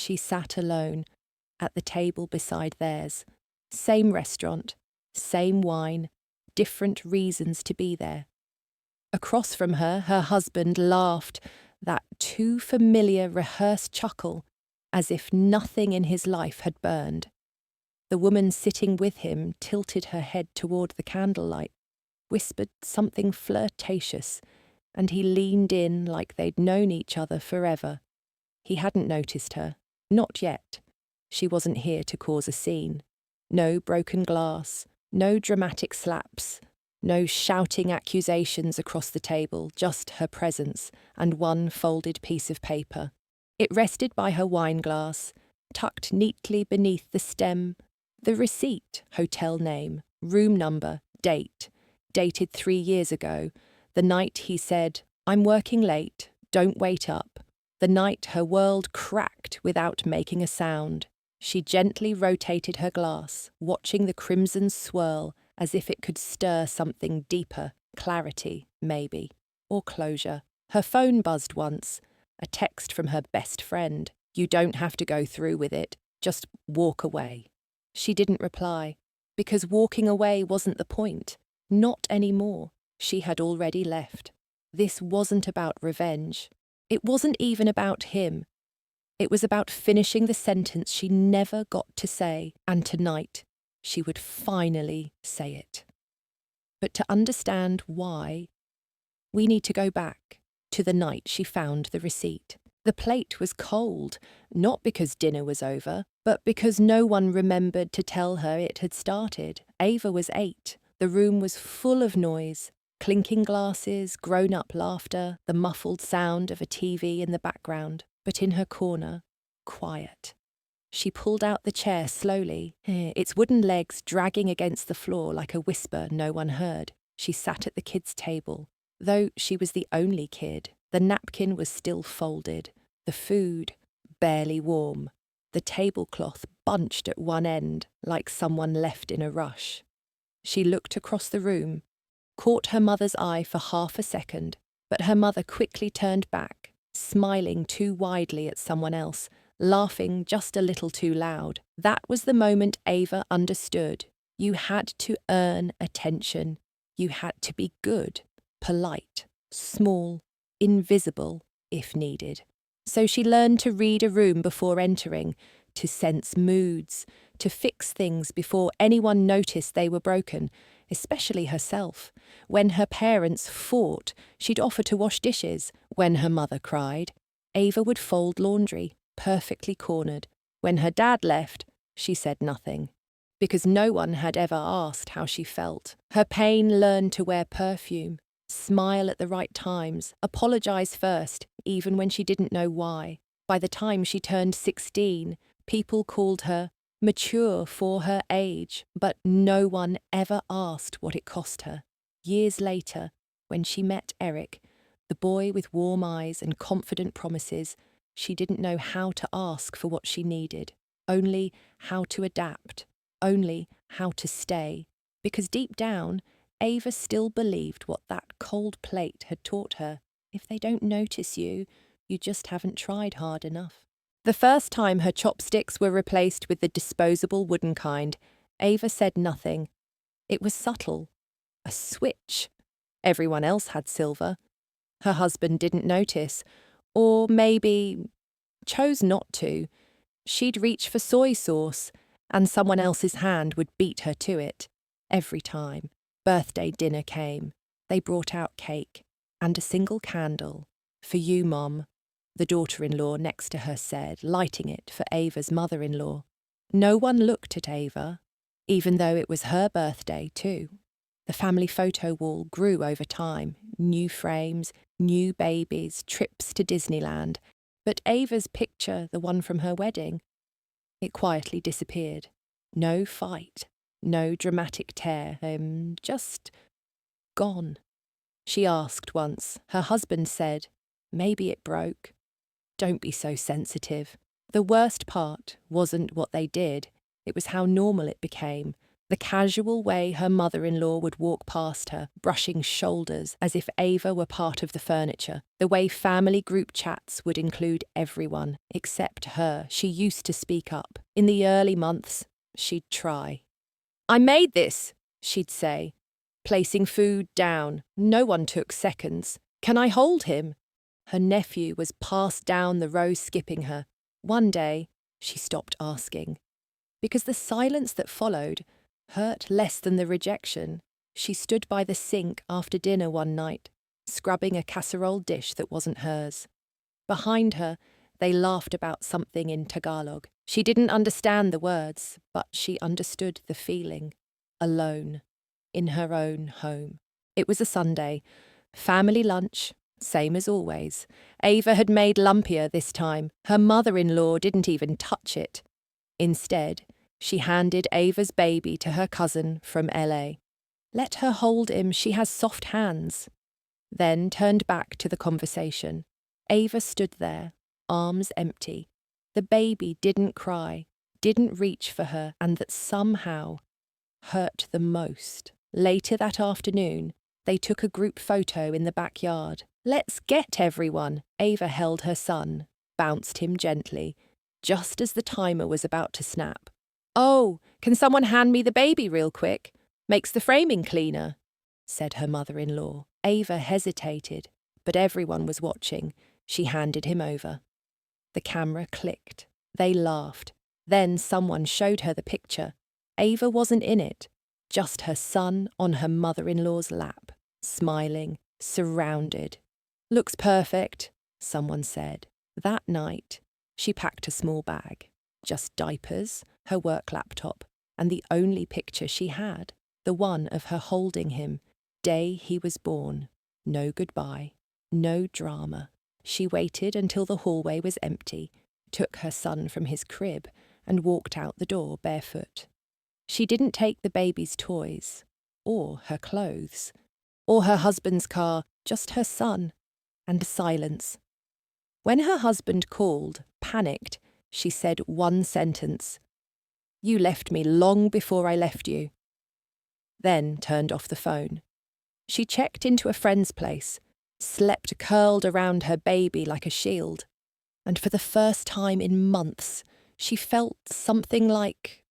she sat alone at the table beside theirs. Same restaurant, same wine, different reasons to be there. Across from her, her husband laughed, that too familiar rehearsed chuckle, as if nothing in his life had burned. The woman sitting with him tilted her head toward the candlelight, whispered something flirtatious, and he leaned in like they'd known each other forever. He hadn't noticed her, not yet. She wasn't here to cause a scene. No broken glass, no dramatic slaps, no shouting accusations across the table, just her presence and one folded piece of paper. It rested by her wine glass, tucked neatly beneath the stem, the receipt, hotel name, room number, date, dated 3 years ago, the night he said, "I'm working late, don't wait up," the night her world cracked without making a sound. She gently rotated her glass, watching the crimson swirl as if it could stir something deeper, clarity, maybe, or closure. Her phone buzzed once, a text from her best friend. "You don't have to go through with it, just walk away." She didn't reply, because walking away wasn't the point. Not anymore. She had already left. This wasn't about revenge. It wasn't even about him. It was about finishing the sentence she never got to say, and tonight she would finally say it. But to understand why, we need to go back to the night she found the receipt. The plate was cold, not because dinner was over, but because no one remembered to tell her it had started. Ava was 8. The room was full of noise, clinking glasses, grown-up laughter, the muffled sound of a TV in the background. But in her corner, quiet. She pulled out the chair slowly, its wooden legs dragging against the floor like a whisper no one heard. She sat at the kids' table. Though she was the only kid, the napkin was still folded, the food barely warm, the tablecloth bunched at one end like someone left in a rush. She looked across the room, caught her mother's eye for half a second, but her mother quickly turned back, smiling too widely at someone else, laughing just a little too loud. That was the moment Ava understood. You had to earn attention. You had to be good, polite, small, invisible, if needed. So she learned to read a room before entering, to sense moods, to fix things before anyone noticed they were broken, especially herself. When her parents fought, she'd offer to wash dishes. When her mother cried, Ava would fold laundry, perfectly cornered. When her dad left, she said nothing, because no one had ever asked how she felt. Her pain learned to wear perfume, smile at the right times, apologize first, even when she didn't know why. By the time she turned 16, people called her mature for her age, but no one ever asked what it cost her. Years later, when she met Eric, the boy with warm eyes and confident promises, she didn't know how to ask for what she needed, only how to adapt, only how to stay, because deep down, Ava still believed what that cold plate had taught her. If they don't notice you, you just haven't tried hard enough. The first time her chopsticks were replaced with the disposable wooden kind, Ava said nothing. It was subtle. A switch. Everyone else had silver. Her husband didn't notice, or maybe chose not to. She'd reach for soy sauce, and someone else's hand would beat her to it. Every time. Birthday dinner came. They brought out cake and a single candle. "For you, Mom," the daughter-in-law next to her said, lighting it for Ava's mother-in-law. No one looked at Ava, even though it was her birthday too. The family photo wall grew over time, new frames, new babies, trips to Disneyland. But Ava's picture, the one from her wedding, it quietly disappeared. No fight, no dramatic tear, just gone. She asked once. Her husband said, "Maybe it broke." Don't be so sensitive. The worst part wasn't what they did, it was how normal it became, The casual way her mother-in-law would walk past her, brushing shoulders as if Ava were part of the furniture. The way family group chats would include everyone, except her. She used to speak up. In the early months, she'd try. "I made this," she'd say, placing food down. No one took seconds. "Can I hold him?" Her nephew was passed down the row, skipping her. One day, she stopped asking. Because the silence that followed hurt less than the rejection. She stood by the sink after dinner one night, scrubbing a casserole dish that wasn't hers. Behind her, they laughed about something in Tagalog. She didn't understand the words, but she understood the feeling. Alone, in her own home. It was a Sunday. Family lunch, same as always. Ava had made lumpia this time. Her mother-in-law didn't even touch it. Instead, she handed Ava's baby to her cousin from LA. "Let her hold him, she has soft hands." Then turned back to the conversation. Ava stood there, arms empty. The baby didn't cry, didn't reach for her, and that somehow hurt the most. Later that afternoon, they took a group photo in the backyard. "Let's get everyone." Ava held her son, bounced him gently, just as the timer was about to snap. "Oh, can someone hand me the baby real quick? Makes the framing cleaner," said her mother-in-law. Ava hesitated, but everyone was watching. She handed him over. The camera clicked. They laughed. Then someone showed her the picture. Ava wasn't in it, just her son on her mother-in-law's lap, smiling, surrounded. "Looks perfect," someone said. That night, she packed a small bag. Just diapers, her work laptop, and the only picture she had, the one of her holding him, day he was born. No goodbye, no drama. She waited until the hallway was empty, took her son from his crib, and walked out the door barefoot. She didn't take the baby's toys, or her clothes, or her husband's car, just her son, and silence. When her husband called, panicked, she said one sentence: "You left me long before I left you." Then turned off the phone. She checked into a friend's place, slept curled around her baby like a shield, and for the first time in months, she felt something like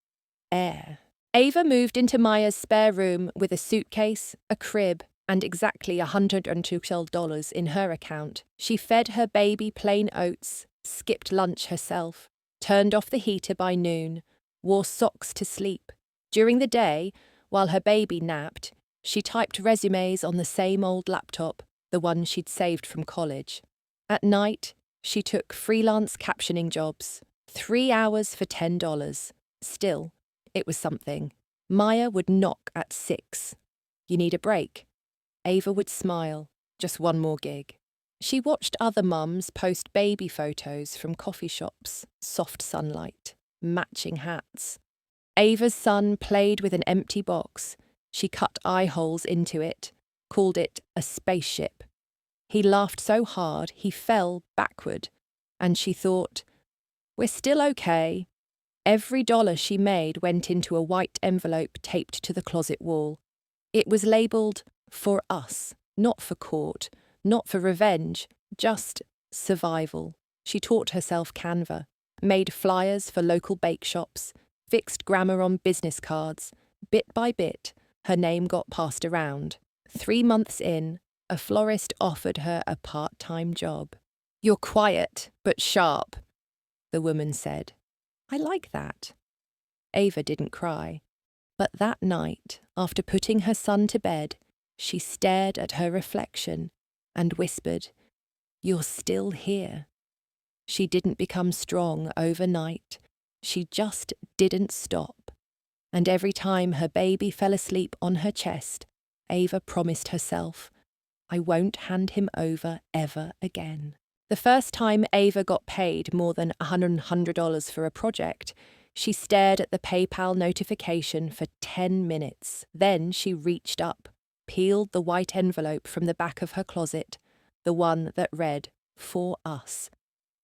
air. Ava moved into Maya's spare room with a suitcase, a crib, and exactly $112 in her account. She fed her baby plain oats, skipped lunch herself, turned off the heater by noon, wore socks to sleep. During the day, while her baby napped, she typed resumes on the same old laptop, the one she'd saved from college. At night, she took freelance captioning jobs, 3 hours for $10. Still, it was something. Maya would knock at 6. "You need a break?" Ava would smile. Just one more gig. She watched other mums post baby photos from coffee shops, soft sunlight, matching hats. Ava's son played with an empty box. She cut eye holes into it, called it a spaceship. He laughed so hard he fell backward, and she thought, "We're still okay." Every dollar she made went into a white envelope taped to the closet wall. It was labelled "For Us," not for court, not for revenge, just survival. She taught herself Canva, made flyers for local bake shops, fixed grammar on business cards. Bit by bit, her name got passed around. 3 months in, a florist offered her a part-time job. "You're quiet, but sharp," the woman said. "I like that." Ava didn't cry. But that night, after putting her son to bed, she stared at her reflection and whispered, "You're still here." She didn't become strong overnight. She just didn't stop. And every time her baby fell asleep on her chest, Ava promised herself, "I won't hand him over ever again." The first time Ava got paid more than $100 for a project, she stared at the PayPal notification for 10 minutes. Then she reached up, peeled the white envelope from the back of her closet, the one that read, "For Us."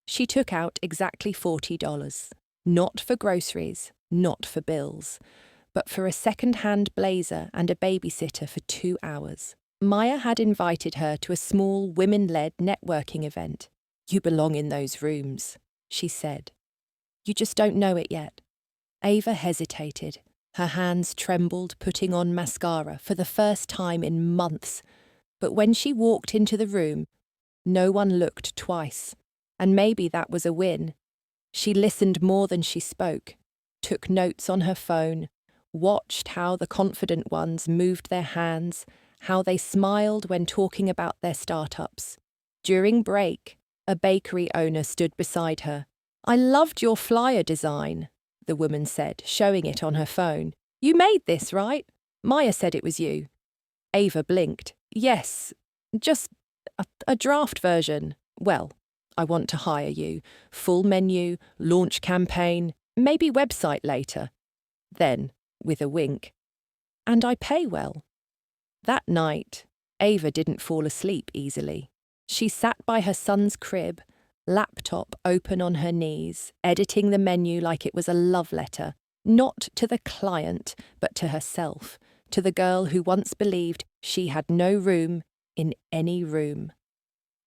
She took out exactly $40. Not for groceries, not for bills, but for a second-hand blazer and a babysitter for 2 hours. Maya had invited her to a small women-led networking event. "You belong in those rooms," she said. "You just don't know it yet." Ava hesitated. Her hands trembled, putting on mascara for the first time in months. But when she walked into the room, no one looked twice. And maybe that was a win. She listened more than she spoke, took notes on her phone, watched how the confident ones moved their hands, how they smiled when talking about their startups. During break, a bakery owner stood beside her. "I loved your flyer design," the woman said, showing it on her phone. "You made this, right? Maya said it was you." Ava blinked. "Yes, just a draft version. Well, I want to hire you. Full menu, launch campaign, maybe website later." Then, with a wink, "And I pay well." That night, Ava didn't fall asleep easily. She sat by her son's crib, laptop open on her knees, editing the menu like it was a love letter, not to the client, but to herself, to the girl who once believed she had no room in any room.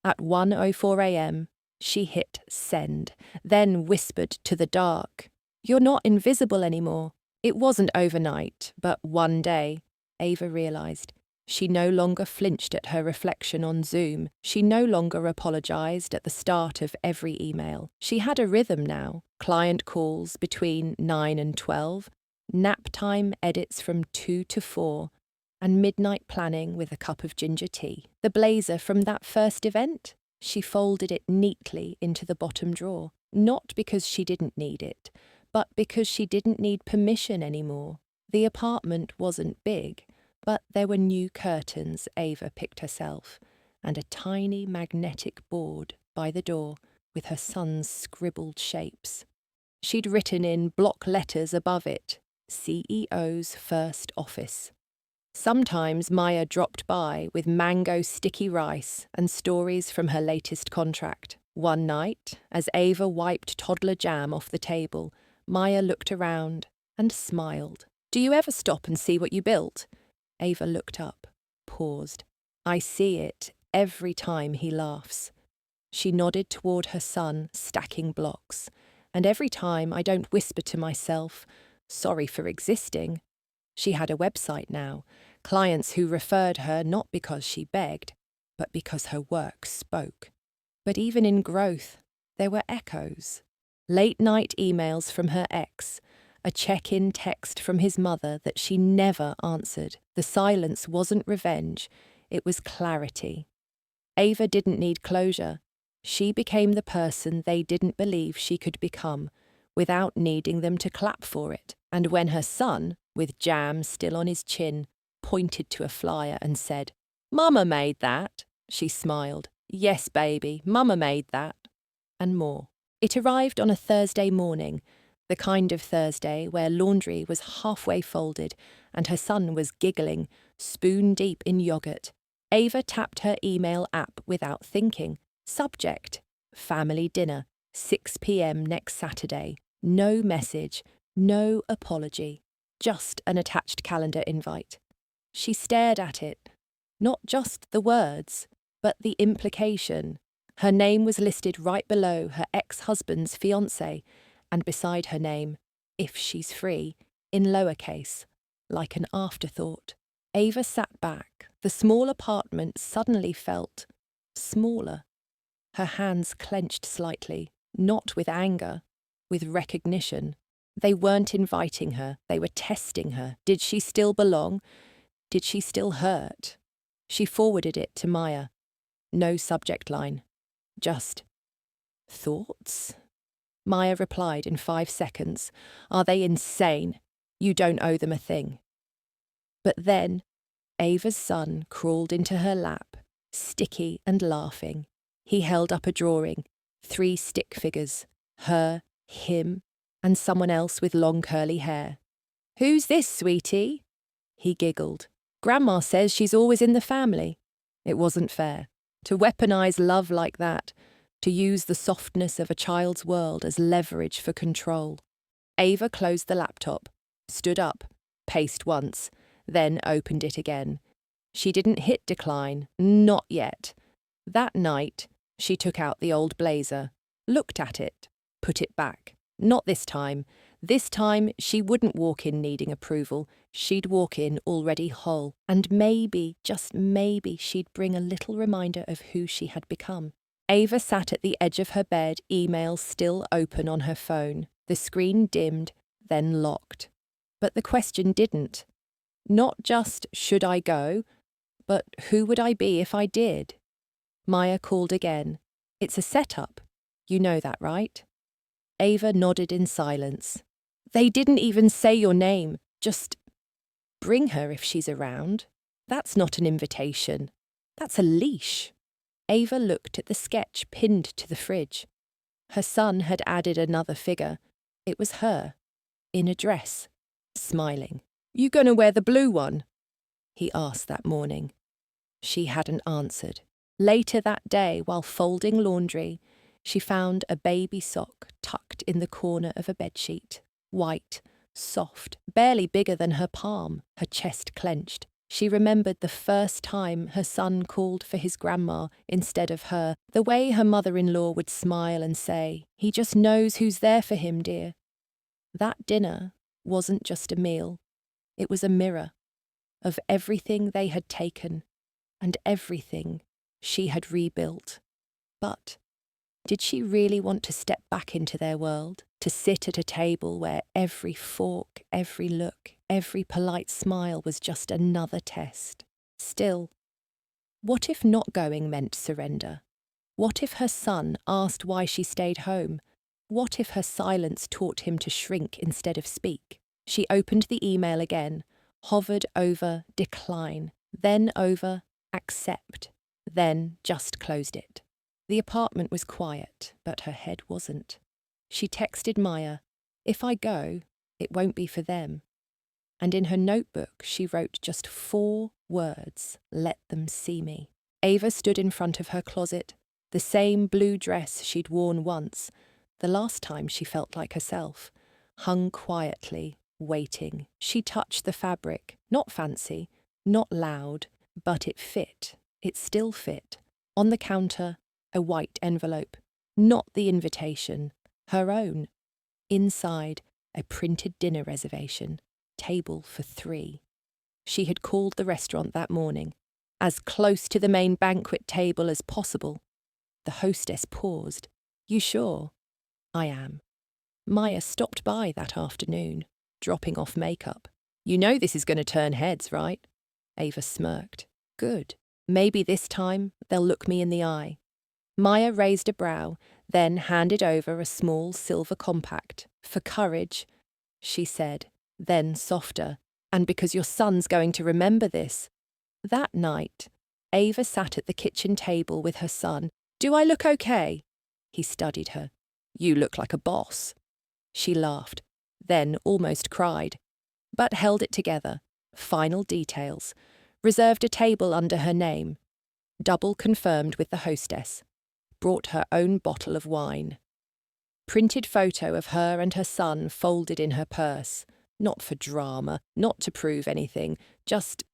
At 1:04 a.m., she hit send, then whispered to the dark, "You're not invisible anymore." It wasn't overnight, but one day, Ava realised. She no longer flinched at her reflection on Zoom. She no longer apologised at the start of every email. She had a rhythm now. Client calls between 9 and 12, nap time edits from 2 to 4, and midnight planning with a cup of ginger tea. The blazer from that first event? She folded it neatly into the bottom drawer, not because she didn't need it, but because she didn't need permission anymore. The apartment wasn't big, but there were new curtains Ava picked herself, and a tiny magnetic board by the door with her son's scribbled shapes. She'd written in block letters above it, "CEO's first office." Sometimes Maya dropped by with mango sticky rice and stories from her latest contract. One night, as Ava wiped toddler jam off the table, Maya looked around and smiled. "Do you ever stop and see what you built?" Ava looked up, paused. "I see it every time he laughs." She nodded toward her son, stacking blocks. "And every time I don't whisper to myself, 'Sorry for existing.'" She had a website now, clients who referred her not because she begged, but because her work spoke. But even in growth, there were echoes. Late-night emails from her ex, a check-in text from his mother that she never answered. The silence wasn't revenge, it was clarity. Ava didn't need closure. She became the person they didn't believe she could become, without needing them to clap for it. And when her son, with jam still on his chin, pointed to a flyer and said, "Mama made that," she smiled. "Yes, baby, Mama made that." And more. It arrived on a Thursday morning, the kind of Thursday where laundry was halfway folded and her son was giggling, spoon deep in yogurt. Ava tapped her email app without thinking. Subject: family dinner, 6 p.m. next Saturday. No message, no apology, just an attached calendar invite. She stared at it, not just the words, but the implication. Her name was listed right below her ex-husband's fiancé, and beside her name, "if she's free," in lowercase, like an afterthought. Ava sat back. The small apartment suddenly felt smaller. Her hands clenched slightly, not with anger, with recognition. They weren't inviting her, they were testing her. Did she still belong? Did she still hurt? She forwarded it to Maya. No subject line. Just, "Thoughts?" Maya replied in 5 seconds. "Are they insane? You don't owe them a thing." But then, Ava's son crawled into her lap, sticky and laughing. He held up a drawing, 3 stick figures, her, him, and someone else with long curly hair. "Who's this, sweetie?" He giggled. "Grandma says she's always in the family." It wasn't fair. To weaponize love like that, to use the softness of a child's world as leverage for control. Ava closed the laptop, stood up, paced once, then opened it again. She didn't hit decline, not yet. That night, she took out the old blazer, looked at it, put it back. Not this time. This time, she wouldn't walk in needing approval. She'd walk in already whole. And maybe, just maybe, she'd bring a little reminder of who she had become. Ava sat at the edge of her bed, emails still open on her phone. The screen dimmed, then locked. But the question didn't. Not just, should I go, but who would I be if I did? Maya called again. It's a setup. You know that, right? Ava nodded in silence. They didn't even say your name. Just bring her if she's around. That's not an invitation. That's a leash. Ava looked at the sketch pinned to the fridge. Her son had added another figure. It was her, in a dress, smiling. You gonna wear the blue one? He asked that morning. She hadn't answered. Later that day, while folding laundry, she found a baby sock tucked in the corner of a bedsheet. White, soft, barely bigger than her palm, her chest clenched. She remembered the first time her son called for his grandma instead of her, the way her mother-in-law would smile and say, "He just knows who's there for him, dear." That dinner wasn't just a meal. It was a mirror of everything they had taken and everything she had rebuilt. But did she really want to step back into their world, to sit at a table where every fork, every look, every polite smile was just another test? Still, what if not going meant surrender? What if her son asked why she stayed home? What if her silence taught him to shrink instead of speak? She opened the email again, hovered over decline, then over accept, then just closed it. The apartment was quiet, but her head wasn't. She texted Maya, "If I go, it won't be for them." And in her notebook, she wrote just 4 words, "Let them see me." Ava stood in front of her closet, the same blue dress she'd worn once, the last time she felt like herself, hung quietly, waiting. She touched the fabric, not fancy, not loud, but it fit. It still fit. On the counter, a white envelope, not the invitation, her own. Inside, a printed dinner reservation, table for 3. She had called the restaurant that morning, as close to the main banquet table as possible. The hostess paused. "You sure?" "I am." Maya stopped by that afternoon, dropping off makeup. "You know this is going to turn heads, right?" Ava smirked. "Good. Maybe this time they'll look me in the eye." Maya raised a brow, then handed over a small silver compact. "For courage," she said, then softer, "and because your son's going to remember this." That night, Ava sat at the kitchen table with her son. "Do I look okay?" He studied her. "You look like a boss." She laughed, then almost cried, but held it together. Final details. Reserved a table under her name. Double confirmed with the hostess. Brought her own bottle of wine. Printed photo of her and her son folded in her purse. Not for drama, not to prove anything, just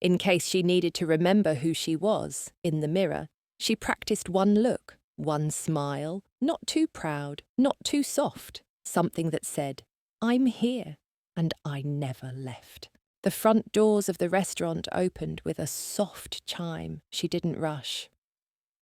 in case she needed to remember who she was, in the mirror. She practiced one look, one smile, not too proud, not too soft. Something that said, "I'm here, and I never left." The front doors of the restaurant opened with a soft chime. She didn't rush.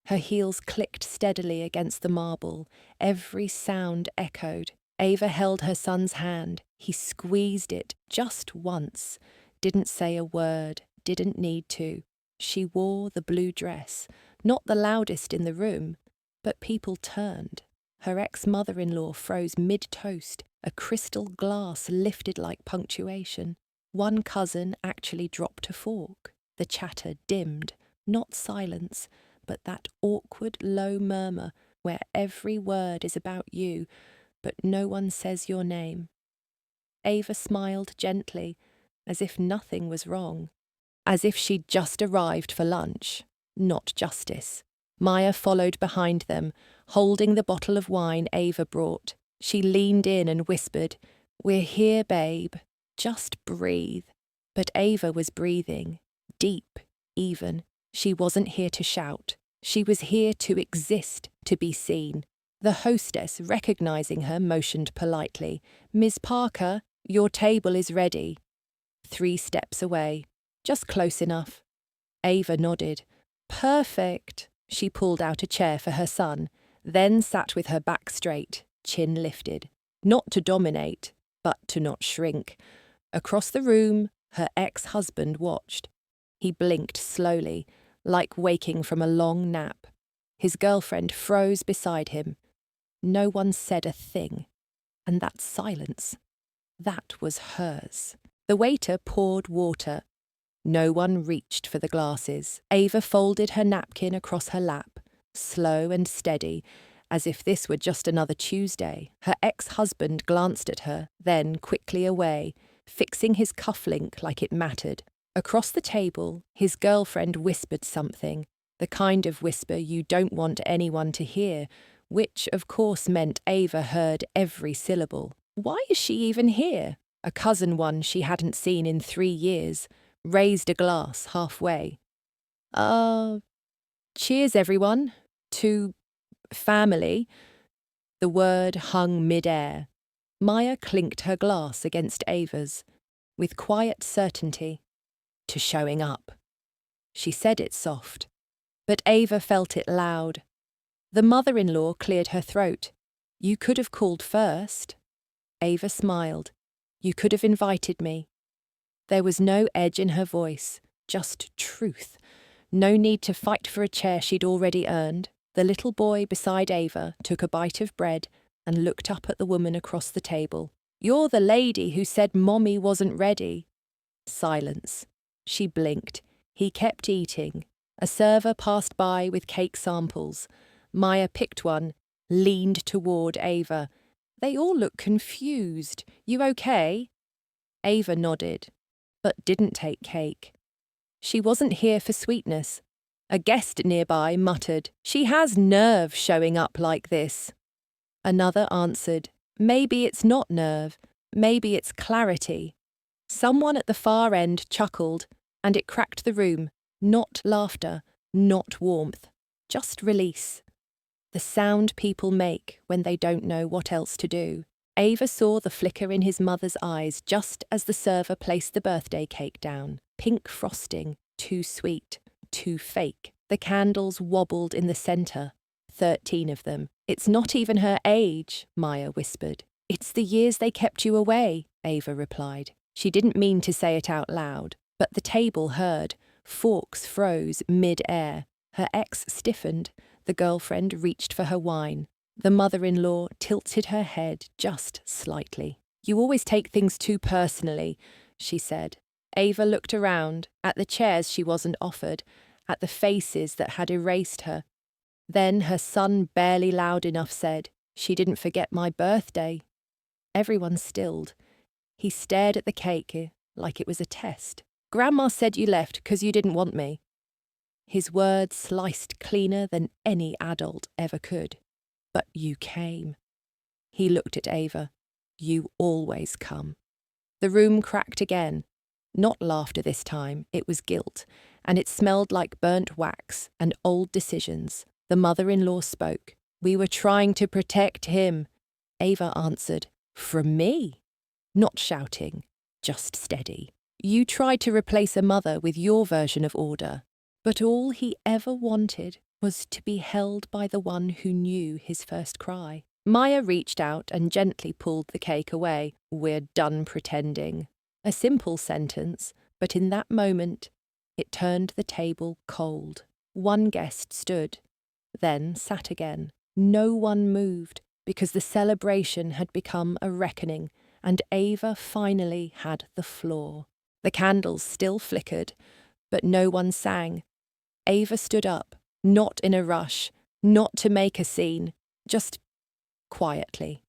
Her heels clicked steadily against the marble. Every sound echoed. Ava held her son's hand. He squeezed it just once. Didn't say a word, didn't need to. She wore the blue dress, not the loudest in the room, but people turned. Her ex-mother-in-law froze mid-toast, a crystal glass lifted like punctuation. One cousin actually dropped a fork. The chatter dimmed, not silence, but that awkward low murmur where every word is about you, but no one says your name. Ava smiled gently, as if nothing was wrong, as if she'd just arrived for lunch, not justice. Maya followed behind them, holding the bottle of wine Ava brought. She leaned in and whispered, "We're here, babe. Just breathe. But Ava was breathing. Deep, even. She wasn't here to shout. She was here to exist, to be seen. The hostess, recognizing her, motioned politely. "Ms. Parker, your table is ready." 3 steps away. Just close enough. Ava nodded. "Perfect." She pulled out a chair for her son, then sat with her back straight, chin lifted. Not to dominate, but to not shrink. Across the room, her ex-husband watched. He blinked slowly, like waking from a long nap. His girlfriend froze beside him. No one said a thing. And that silence, that was hers. The waiter poured water. No one reached for the glasses. Ava folded her napkin across her lap, slow and steady, as if this were just another Tuesday. Her ex-husband glanced at her, then quickly away, fixing his cufflink like it mattered. Across the table, his girlfriend whispered something, the kind of whisper you don't want anyone to hear, which of course meant Ava heard every syllable. Why is she even here? A cousin one she hadn't seen in 3 years, raised a glass halfway. Cheers everyone, to family." The word hung mid-air. Maya clinked her glass against Ava's, with quiet certainty. "To showing up." She said it soft, but Ava felt it loud. The mother-in-law cleared her throat. "You could have called first." Ava smiled. "You could have invited me." There was no edge in her voice, just truth. No need to fight for a chair she'd already earned. The little boy beside Ava took a bite of bread and looked up at the woman across the table. "You're the lady who said Mommy wasn't ready." Silence. She blinked. He kept eating. A server passed by with cake samples. Maya picked one, leaned toward Ava. "They all look confused. You okay?" Ava nodded, but didn't take cake. She wasn't here for sweetness. A guest nearby muttered, "She has nerve showing up like this." Another answered, "Maybe it's not nerve. Maybe it's clarity." Someone at the far end chuckled, and it cracked the room. Not laughter, not warmth, just release. The sound people make when they don't know what else to do. Ava saw the flicker in his mother's eyes just as the server placed the birthday cake down. Pink frosting, too sweet, too fake. The candles wobbled in the centre, 13 of them. "It's not even her age," Maya whispered. "It's the years they kept you away," Ava replied. She didn't mean to say it out loud, but the table heard. Forks froze mid-air. Her ex stiffened. The girlfriend reached for her wine. The mother-in-law tilted her head just slightly. "You always take things too personally," she said. Ava looked around, at the chairs she wasn't offered, at the faces that had erased her. Then her son, barely loud enough, said, "She didn't forget my birthday." Everyone stilled. He stared at the cake like it was a test. "Grandma said you left 'cause you didn't want me." His words sliced cleaner than any adult ever could. "But you came." He looked at Ava. "You always come." The room cracked again. Not laughter this time, it was guilt, and it smelled like burnt wax and old decisions. The mother-in-law spoke. "We were trying to protect him." Ava answered, "From me?" Not shouting, just steady. "You tried to replace a mother with your version of order, but all he ever wanted was to be held by the one who knew his first cry." Maya reached out and gently pulled the cake away. "We're done pretending." A simple sentence, but in that moment, it turned the table cold. One guest stood, then sat again. No one moved, because the celebration had become a reckoning, and Ava finally had the floor. The candles still flickered, but no one sang. Ava stood up, not in a rush, not to make a scene, just quietly.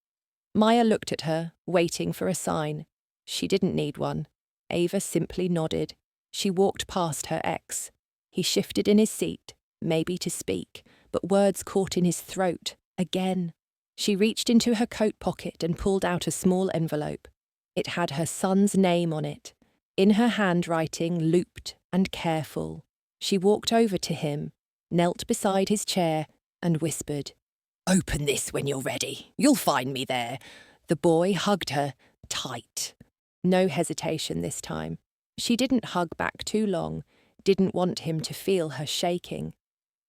Maya looked at her, waiting for a sign. She didn't need one. Ava simply nodded. She walked past her ex. He shifted in his seat, maybe to speak, but words caught in his throat. Again. She reached into her coat pocket and pulled out a small envelope. It had her son's name on it, in her handwriting, looped and careful. She walked over to him, knelt beside his chair, and whispered, "Open this when you're ready. You'll find me there." The boy hugged her tight. No hesitation this time. She didn't hug back too long, didn't want him to feel her shaking.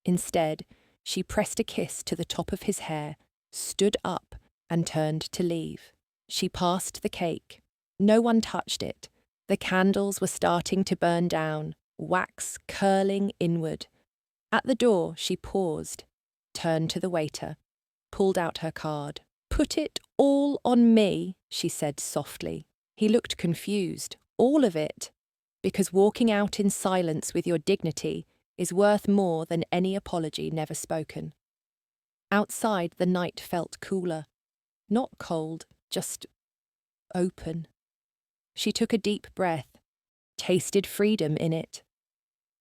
Instead, she pressed a kiss to the top of his hair, stood up, and turned to leave. She passed the cake. No one touched it. The candles were starting to burn down, wax curling inward. At the door, she paused, turned to the waiter, pulled out her card. "Put it all on me," she said softly. He looked confused. "All of it?" Because walking out in silence with your dignity is worth more than any apology never spoken. Outside, the night felt cooler. Not cold, just open. She took a deep breath, tasted freedom in it.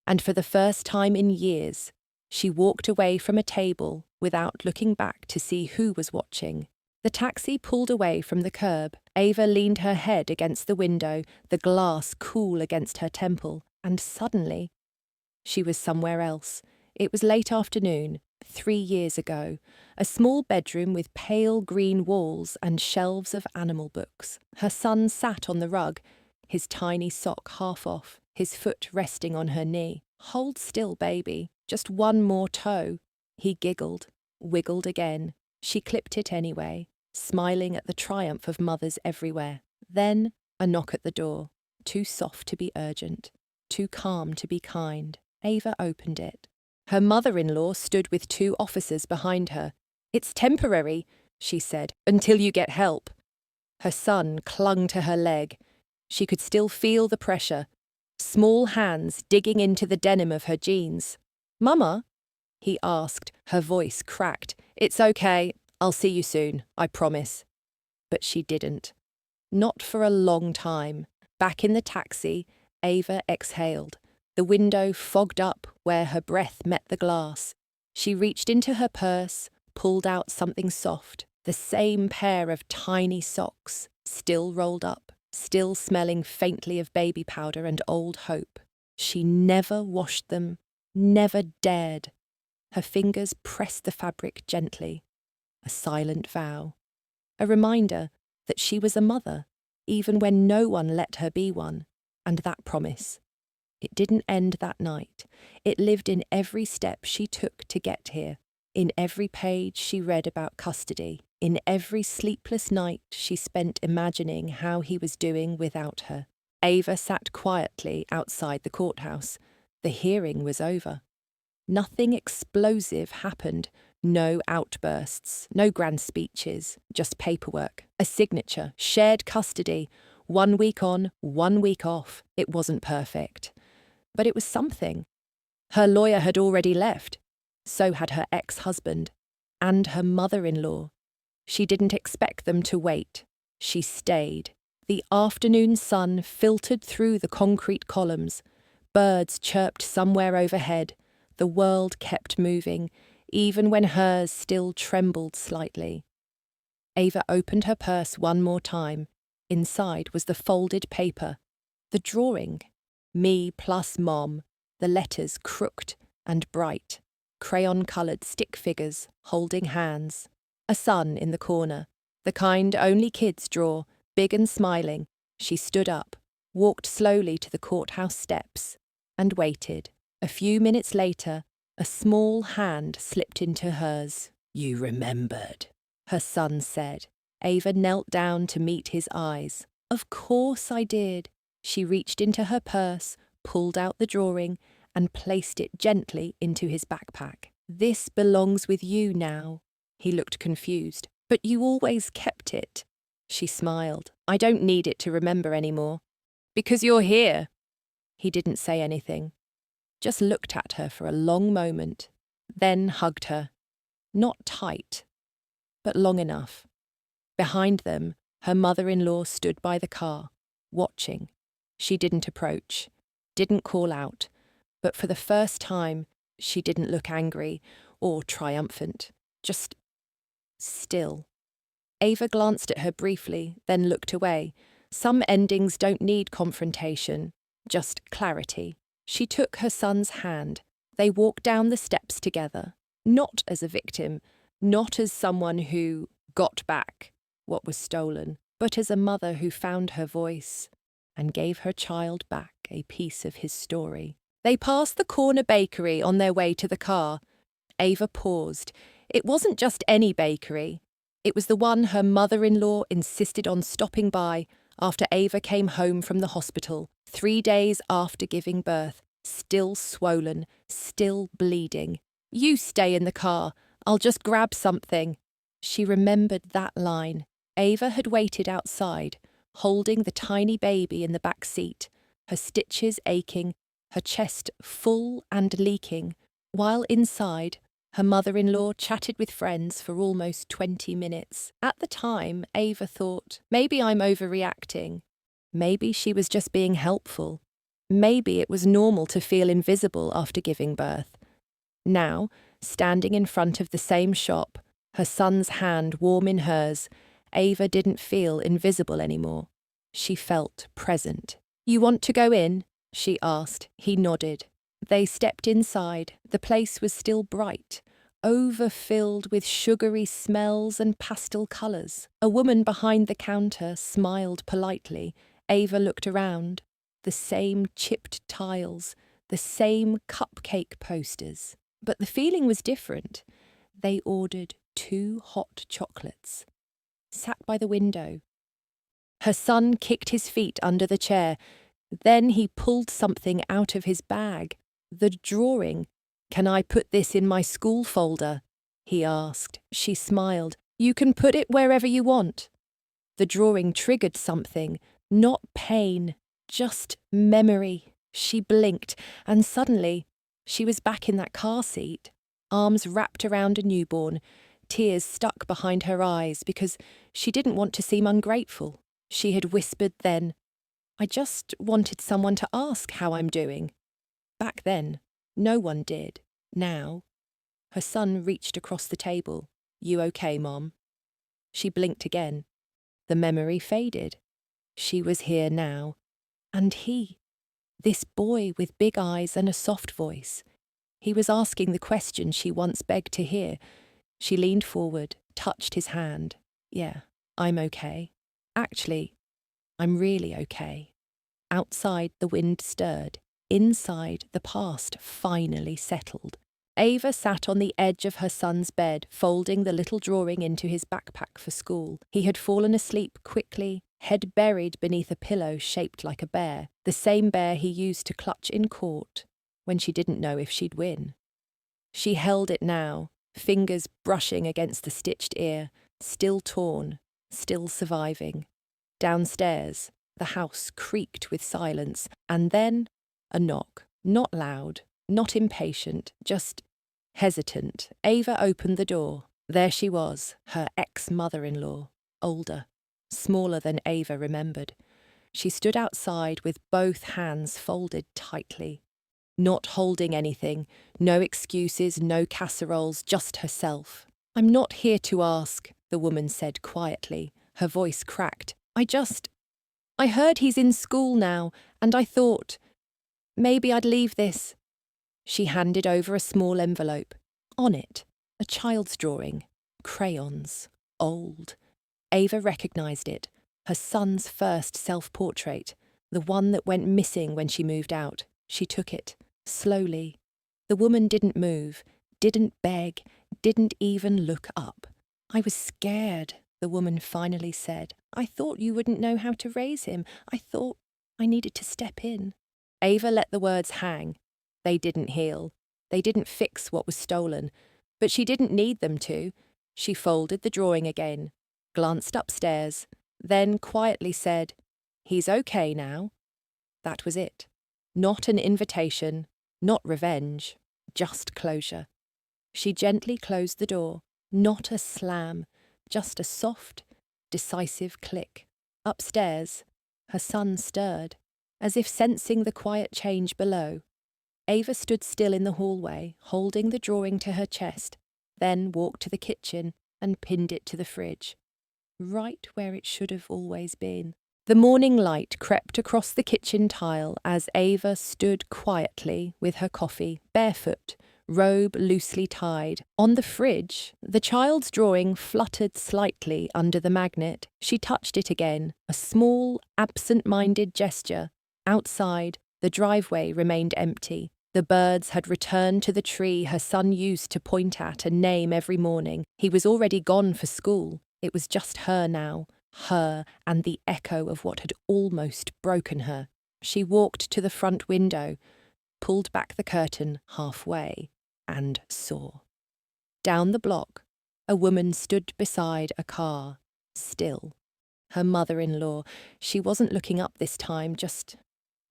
And for the first time in years, she walked away from a table without looking back to see who was watching. The taxi pulled away from the curb. Ava leaned her head against the window, the glass cool against her temple, and suddenly, she was somewhere else. It was late afternoon, 3 years ago, a small bedroom with pale green walls and shelves of animal books. Her son sat on the rug, his tiny sock half off, his foot resting on her knee. "Hold still, baby. Just one more toe." He giggled, wiggled again. She clipped it anyway, smiling at the triumph of mothers everywhere. Then a knock at the door, too soft to be urgent, too calm to be kind. Ava opened it. Her mother-in-law stood with 2 officers behind her. "It's temporary," she said, "until you get help." Her son clung to her leg. She could still feel the pressure, small hands digging into the denim of her jeans. "Mama?" he asked, her voice cracked. "It's okay. I'll see you soon, I promise." But she didn't. Not for a long time. Back in the taxi, Ava exhaled. The window fogged up where her breath met the glass. She reached into her purse, pulled out something soft, the same pair of tiny socks, still rolled up, still smelling faintly of baby powder and old hope. She never washed them, never dared. Her fingers pressed the fabric gently. A silent vow. A reminder that she was a mother, even when no one let her be one, and that promise. It didn't end that night. It lived in every step she took to get here, in every page she read about custody, in every sleepless night she spent imagining how he was doing without her. Ava sat quietly outside the courthouse. The hearing was over. Nothing explosive happened. No outbursts, no grand speeches, just paperwork, a signature, shared custody, 1 week on, 1 week off. It wasn't perfect. But it was something. Her lawyer had already left. So had her ex-husband. And her mother-in-law. She didn't expect them to wait. She stayed. The afternoon sun filtered through the concrete columns. Birds chirped somewhere overhead. The world kept moving, even when hers still trembled slightly. Ava opened her purse one more time. Inside was the folded paper, the drawing. Me plus Mom, the letters crooked and bright, crayon-coloured stick figures holding hands. A sun in the corner, the kind only kids draw, big and smiling. She stood up, walked slowly to the courthouse steps, and waited. A few minutes later, a small hand slipped into hers. "You remembered," her son said. Ava knelt down to meet his eyes. "Of course I did." She reached into her purse, pulled out the drawing, and placed it gently into his backpack. "This belongs with you now." He looked confused. "But you always kept it." She smiled. "I don't need it to remember anymore." "Because you're here." He didn't say anything, just looked at her for a long moment, then hugged her. Not tight, but long enough. Behind them, her mother-in-law stood by the car, watching. She didn't approach, didn't call out, but for the first time, she didn't look angry or triumphant, just still. Ava glanced at her briefly, then looked away. Some endings don't need confrontation, just clarity. She took her son's hand. They walked down the steps together, not as a victim, not as someone who got back what was stolen, but as a mother who found her voice and gave her child back a piece of his story. They passed the corner bakery on their way to the car. Ava paused. It wasn't just any bakery. It was the one her mother-in-law insisted on stopping by after Ava came home from the hospital, 3 days after giving birth, still swollen, still bleeding. "You stay in the car. I'll just grab something." She remembered that line. Ava had waited outside, holding the tiny baby in the back seat, her stitches aching, her chest full and leaking, while inside, her mother-in-law chatted with friends for almost 20 minutes. At the time, Ava thought, maybe I'm overreacting. Maybe she was just being helpful. Maybe it was normal to feel invisible after giving birth. Now, standing in front of the same shop, her son's hand warm in hers, Ava didn't feel invisible anymore. She felt present. "You want to go in?" she asked. He nodded. They stepped inside. The place was still bright, overfilled with sugary smells and pastel colours. A woman behind the counter smiled politely. Ava looked around. The same chipped tiles, the same cupcake posters. But the feeling was different. They ordered 2 hot chocolates. Sat by the window. Her son kicked his feet under the chair. Then he pulled something out of his bag. The drawing. "Can I put this in my school folder?" he asked. She smiled. "You can put it wherever you want." The drawing triggered something, not pain, just memory. She blinked, and suddenly she was back in that car seat, arms wrapped around a newborn, tears stuck behind her eyes because she didn't want to seem ungrateful. She had whispered then, "I just wanted someone to ask how I'm doing." Back then, no one did. Now, her son reached across the table. "You okay, Mom?" She blinked again. The memory faded. She was here now. And he, this boy with big eyes and a soft voice. He was asking the question she once begged to hear. She leaned forward, touched his hand. "Yeah, I'm okay. Actually, I'm really okay." Outside, the wind stirred. Inside, the past finally settled. Ava sat on the edge of her son's bed, folding the little drawing into his backpack for school. He had fallen asleep quickly, head buried beneath a pillow shaped like a bear, the same bear he used to clutch in court when she didn't know if she'd win. She held it now, fingers brushing against the stitched ear, still torn, still surviving. Downstairs, the house creaked with silence, and then a knock, not loud, not impatient, just hesitant. Ava opened the door. There she was, her ex-mother-in-law, older, smaller than Ava remembered. She stood outside with both hands folded tightly, not holding anything, no excuses, no casseroles, just herself. "I'm not here to ask," the woman said quietly, her voice cracked. I heard he's in school now, and I thought, maybe I'd leave this." She handed over a small envelope. On it, a child's drawing, crayons, old. Ava recognised it, her son's first self-portrait, the one that went missing when she moved out. She took it, slowly. The woman didn't move, didn't beg, didn't even look up. "I was scared," the woman finally said. "I thought you wouldn't know how to raise him. I thought I needed to step in." Ava let the words hang. They didn't heal. They didn't fix what was stolen. But she didn't need them to. She folded the drawing again, glanced upstairs, then quietly said, "He's okay now." That was it. Not an invitation, not revenge, just closure. She gently closed the door, not a slam, just a soft, decisive click. Upstairs, her son stirred, as if sensing the quiet change below. Ava stood still in the hallway, holding the drawing to her chest, then walked to the kitchen and pinned it to the fridge, right where it should have always been. The morning light crept across the kitchen tile as Ava stood quietly with her coffee, barefoot, robe loosely tied. On the fridge, the child's drawing fluttered slightly under the magnet. She touched it again, a small, absent-minded gesture. Outside, the driveway remained empty. The birds had returned to the tree her son used to point at and name every morning. He was already gone for school. It was just her now, her and the echo of what had almost broken her. She walked to the front window, pulled back the curtain halfway, and saw. Down the block, a woman stood beside a car, still. Her mother-in-law. She wasn't looking up this time, just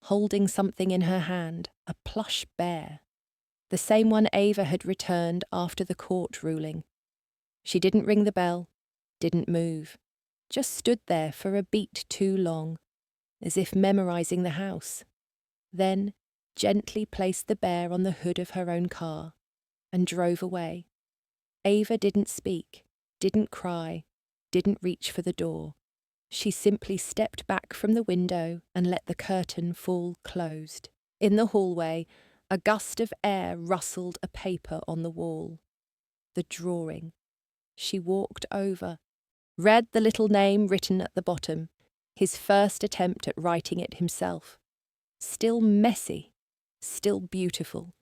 holding something in her hand, a plush bear. The same one Ava had returned after the court ruling. She didn't ring the bell, didn't move, just stood there for a beat too long, as if memorizing the house. Then gently placed the bear on the hood of her own car and drove away. Ava didn't speak, didn't cry, didn't reach for the door. She simply stepped back from the window and let the curtain fall closed. In the hallway, a gust of air rustled a paper on the wall. The drawing. She walked over, read the little name written at the bottom, his first attempt at writing it himself. Still messy, still beautiful.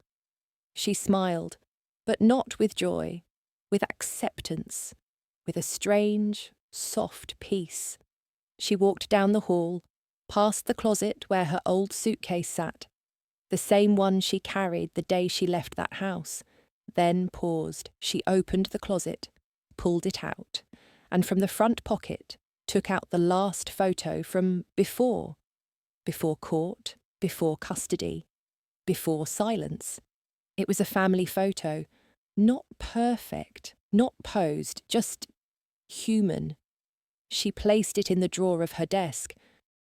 She smiled, but not with joy, with acceptance, with a strange, soft peace. She walked down the hall, past the closet where her old suitcase sat, the same one she carried the day she left that house, then paused. She opened the closet, pulled it out, and from the front pocket took out the last photo from before court, before custody, before silence. It was a family photo, not perfect, not posed, just human. She placed it in the drawer of her desk,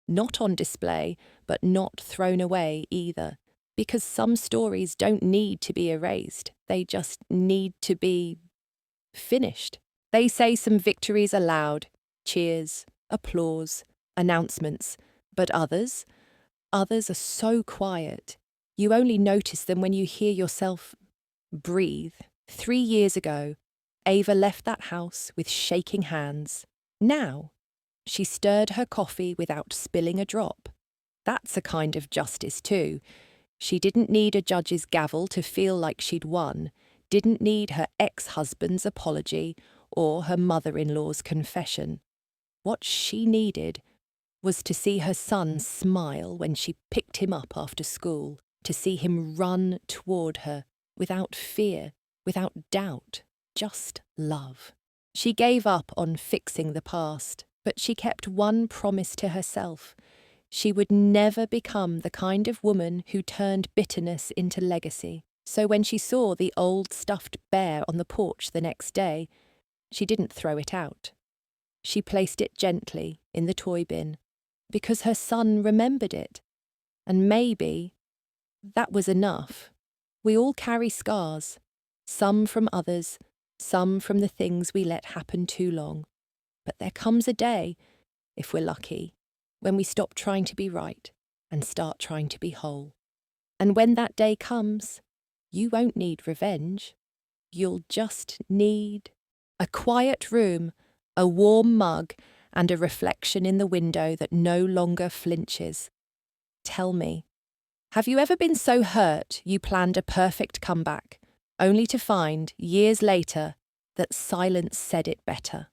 not on display, but not thrown away either, because some stories don't need to be erased, they just need to be finished. They say some victories aloud, cheers, applause, announcements, but others are so quiet. You only notice them when you hear yourself breathe. 3 years ago, Ava left that house with shaking hands. Now, she stirred her coffee without spilling a drop. That's a kind of justice too. She didn't need a judge's gavel to feel like she'd won, didn't need her ex-husband's apology or her mother-in-law's confession. What she needed was to see her son smile when she picked him up after school, to see him run toward her without fear, without doubt, just love. She gave up on fixing the past, but she kept one promise to herself. She would never become the kind of woman who turned bitterness into legacy. So when she saw the old stuffed bear on the porch the next day, she didn't throw it out. She placed it gently in the toy bin, because her son remembered it. And maybe that was enough. We all carry scars, some from others, some from the things we let happen too long. But there comes a day, if we're lucky, when we stop trying to be right and start trying to be whole. And when that day comes, you won't need revenge. You'll just need a quiet room, a warm mug, and a reflection in the window that no longer flinches. Tell me, have you ever been so hurt you planned a perfect comeback, only to find, years later, that silence said it better?